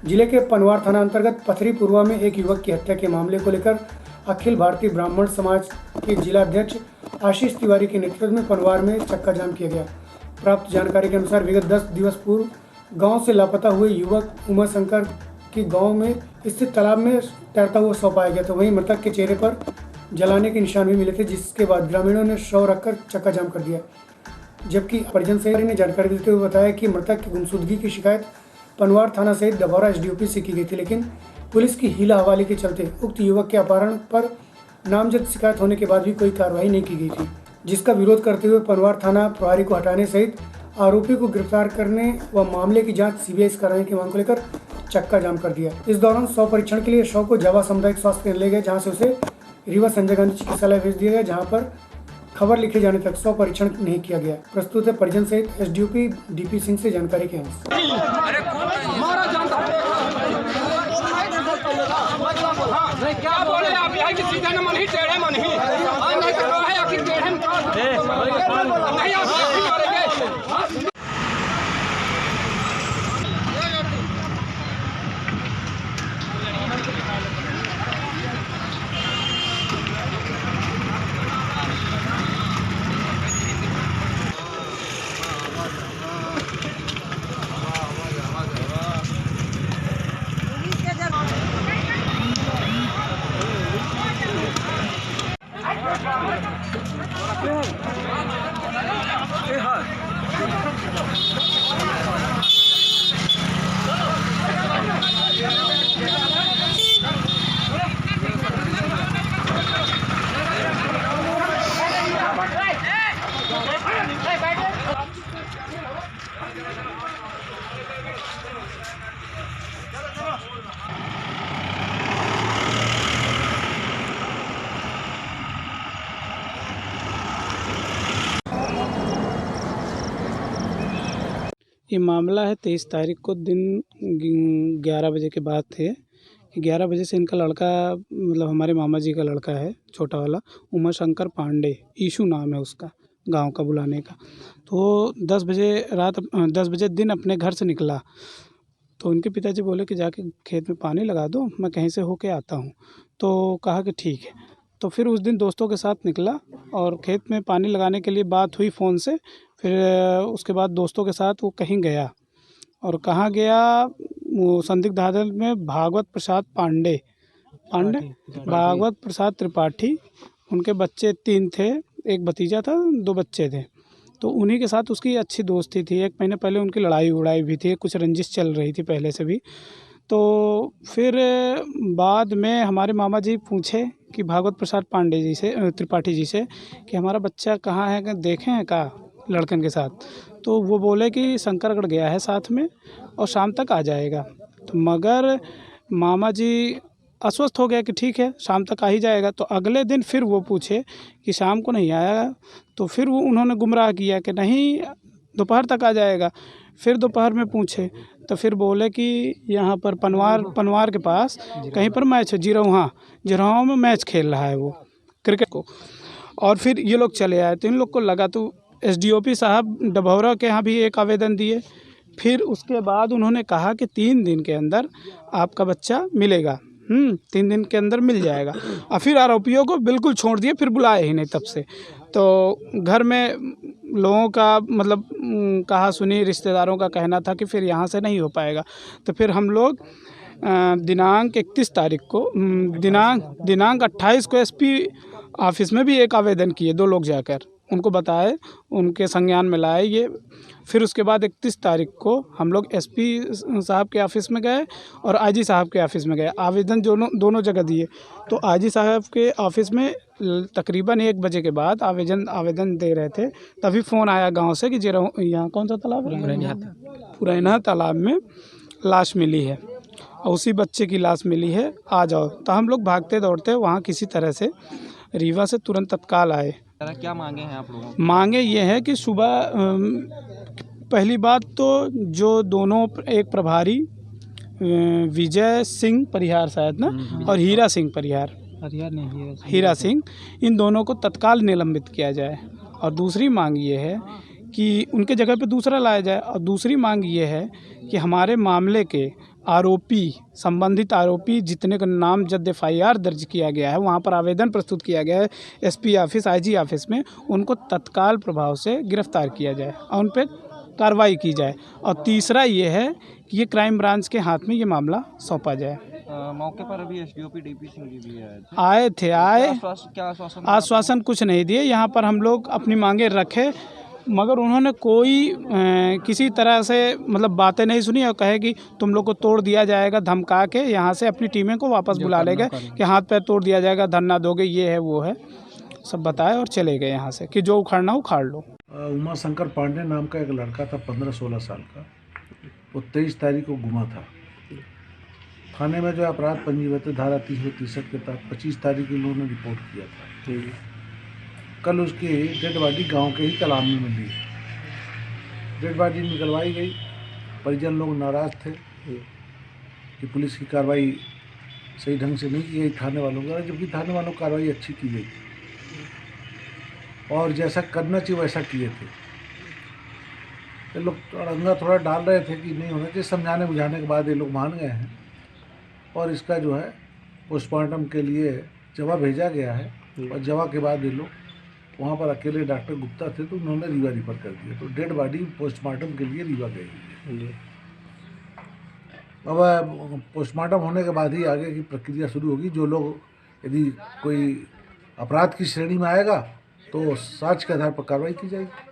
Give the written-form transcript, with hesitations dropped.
जिले के पनवार थाना अंतर्गत पथरी पूर्वा में एक युवक की हत्या के मामले को लेकर अखिल भारतीय ब्राह्मण समाज के जिला अध्यक्ष आशीष तिवारी के नेतृत्व में पनवार में चक्का जाम किया गया। प्राप्त जानकारी के अनुसार विगत 10 दिवस पूर्व गांव से लापता हुए युवक उमा शंकर की गांव में स्थित तालाब में तैरता हुआ शव पाया गया। तो वहीं मृतक के चेहरे पर जलाने के निशान भी मिले थे, जिसके बाद ग्रामीणों ने शव रखकर चक्का जाम कर दिया। जबकि परिजन से ने जानकारी देते हुए बताया कि मृतक की गुमशुदगी की शिकायत पनवार थाना सहित डभौरा एसडीओपी से की गई थी, लेकिन पुलिस की हीला हवाली के चलते उक्त युवक के अपहरण पर नामजद शिकायत होने के बाद भी कोई कार्रवाई नहीं की गई थी, जिसका विरोध करते हुए पनवार थाना प्रभारी को हटाने सहित आरोपी को गिरफ्तार करने व मामले की जांच सीबीआई से कराने की मांग को लेकर चक्का जाम कर दिया। इस दौरान शव परीक्षण के लिए शव को जावा सामुदायिक स्वास्थ्य केंद्र ले गए, जहाँ से उसे रीवा संजय गांधी चिकित्सालय भेज दिया गया, जहाँ पर खबर लिखे जाने तक शव परीक्षण नहीं किया गया। प्रस्तुत है परिजन सहित एसडीओपी डीपी सिंह से जानकारी के अंश। क्या बोले आप यहाँ की सीधा न मन ही टेढ़े मन ही नहीं तो है आखिर टेढ़े नहीं आप करेंगे। ये मामला है 23 तारीख को दिन 11 बजे के बाद थे। 11 बजे से इनका लड़का मतलब हमारे मामा जी का लड़का है, छोटा वाला उमा शंकर पांडे, ईशू नाम है उसका, गांव का बुलाने का। तो 10 बजे दिन अपने घर से निकला, तो उनके पिताजी बोले कि जाके खेत में पानी लगा दो, मैं कहीं से होके आता हूँ। तो कहा कि ठीक है। तो फिर उस दिन दोस्तों के साथ निकला और खेत में पानी लगाने के लिए बात हुई फ़ोन से। फिर उसके बाद दोस्तों के साथ वो कहीं गया, और कहाँ गया, वो संदिग्ध हालत में भागवत प्रसाद भागवत प्रसाद त्रिपाठी, उनके बच्चे 3 थे, एक भतीजा था, 2 बच्चे थे। तो उन्हीं के साथ उसकी अच्छी दोस्ती थी। 1 महीने पहले उनकी लड़ाई भी थी, कुछ रंजिश चल रही थी पहले से भी। तो फिर बाद में हमारे मामा जी पूछे कि भागवत प्रसाद त्रिपाठी जी से कि हमारा बच्चा कहाँ है, देखे हैं का लड़कन के साथ। तो वो बोले कि शंकरगढ़ गया है साथ में और शाम तक आ जाएगा। तो मगर मामा जी अस्वस्थ हो गया कि ठीक है शाम तक आ ही जाएगा। तो अगले दिन फिर वो पूछे कि शाम को नहीं आया, तो फिर वो उन्होंने गुमराह किया कि नहीं दोपहर तक आ जाएगा। फिर दोपहर में पूछे तो फिर बोले कि यहाँ पर पनवार के पास कहीं पर मैच है, जिरौहा में मैच खेल रहा है वो क्रिकेट को। और फिर ये लोग चले आए, तो इन लोग को लगा, तो एसडीओपी साहब डभौरा के यहाँ भी एक आवेदन दिए। फिर उसके बाद उन्होंने कहा कि 3 दिन के अंदर आपका बच्चा मिलेगा, 3 दिन के अंदर मिल जाएगा। और फिर आरोपियों को बिल्कुल छोड़ दिए, फिर बुलाए ही नहीं तब से। तो घर में लोगों का मतलब कहा सुनी, रिश्तेदारों का कहना था कि फिर यहाँ से नहीं हो पाएगा। तो फिर हम लोग दिनांक 31 तारीख को दिनांक 28 को एसपी ऑफिस में भी एक आवेदन किए, 2 लोग जाकर उनको बताए, उनके संज्ञान में लाए ये। फिर उसके बाद 31 तारीख को हम लोग एसपी साहब के ऑफ़िस में गए और आईजी साहब के ऑफ़िस में गए, आवेदन दोनों जगह दिए। तो आईजी साहब के ऑफ़िस में तकरीबन 1 बजे के बाद आवेदन दे रहे थे, तभी फ़ोन आया गांव से कि यहाँ कौन सा तालाब है, पुरैना तालाब में लाश मिली है और उसी बच्चे की लाश मिली है, आ जाओ। तो हम लोग भागते दौड़ते वहाँ किसी तरह से रीवा से तुरंत तत्काल आए। क्या मांगे हैं आप लोगों की? मांगे ये है कि सुबह पहली बात तो जो दोनों, एक प्रभारी विजय सिंह परिहार शायद ना, और हीरा सिंह परिहार, हीरा सिंह, इन दोनों को तत्काल निलंबित किया जाए। और दूसरी मांग ये है कि उनके जगह पे दूसरा लाया जाए। और दूसरी मांग ये है कि हमारे मामले के आरोपी, संबंधित आरोपी जितने का नाम जद FIR दर्ज किया गया है, वहाँ पर आवेदन प्रस्तुत किया गया है SP ऑफिस, IG ऑफिस में, उनको तत्काल प्रभाव से गिरफ्तार किया जाए और उन पर कार्रवाई की जाए। और तीसरा ये है कि ये क्राइम ब्रांच के हाथ में ये मामला सौंपा जाए। मौके पर अभी SDOP DP सिंह जी भी आए थे। क्या आश्वासन कुछ नहीं दिए। यहाँ पर हम लोग अपनी मांगे रखे, मगर उन्होंने कोई किसी तरह से मतलब बातें नहीं सुनी और कहे कि तुम लोग को तोड़ दिया जाएगा, धमका के यहाँ से अपनी टीमें को वापस बुला ले गए कि हाथ पैर तोड़ दिया जाएगा, धरना दोगे, ये है वो है, सब बताए और चले गए यहाँ से कि जो उखाड़ना उखाड़ लो। उमा शंकर पांडे नाम का एक लड़का था 15-16 साल का, वो 23 तारीख को गुमा था। थाने में जो अपराध पंजीबद्ध धारा 363 के तहत 25 तारीख को लोगों ने रिपोर्ट किया था। कल उसकी डेड बॉडी गांव के ही तालाब में मिली। डेड बॉडी निकलवाई गई। परिजन लोग नाराज़ थे कि पुलिस की कार्रवाई सही ढंग से नहीं की गई थाने वालों द्वारा, जबकि थाने वालों की कार्रवाई अच्छी की गई और जैसा करना चाहिए वैसा किए थे। ये लोग अड़ंगा थोड़ा डाल रहे थे कि नहीं होना चाहिए, समझाने बुझाने के बाद ये लोग मान गए हैं और इसका जो है पोस्टमार्टम के लिए जवा भेजा गया है। और जवा के बाद ये लोग वहाँ पर अकेले डॉक्टर गुप्ता थे तो उन्होंने रीवा रिफर कर दिया, तो डेड बॉडी पोस्टमार्टम के लिए रीवा गई है। अब पोस्टमार्टम होने के बाद ही आगे की प्रक्रिया शुरू होगी। जो लोग यदि कोई अपराध की श्रेणी में आएगा तो साक्ष्य के आधार पर कार्रवाई की जाएगी।